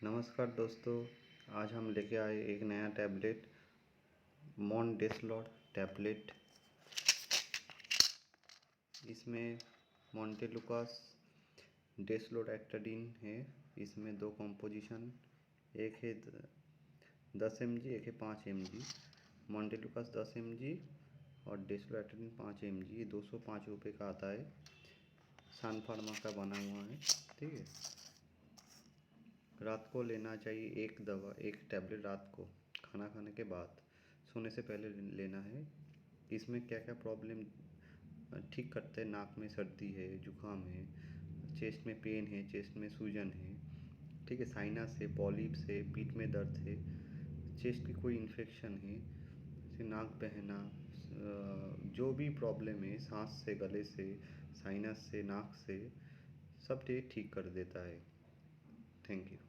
नमस्कार दोस्तों, आज हम लेके आए एक नया टैबलेट मॉन्डेसलॉर टैबलेट। इसमें मॉन्टेलुकास डेस्लोडैक्टाडीन है। इसमें दो कॉम्पोजिशन, एक है 10 mg, एक है 5 mg। मॉन्टेलुकास 10 mg और डेस्लोडैक्टाडीन 5 mg। ये 205 रुपये का आता है। सन फार्मा का बना हुआ है, ठीक है। रात को लेना चाहिए एक टैबलेट रात को खाना खाने के बाद, सोने से पहले लेना है। इसमें क्या क्या प्रॉब्लम ठीक करते हैं, नाक में सर्दी है, जुकाम है, चेस्ट में पेन है, चेस्ट में सूजन है, ठीक है, साइनस है, पॉलिप्स है, पीठ में दर्द है, चेस्ट की कोई इन्फेक्शन है, जैसे नाक बहना, जो भी प्रॉब्लम है सांस से, गले से, साइनस से, नाक से, सब ये ठीक कर देता है। Thank you.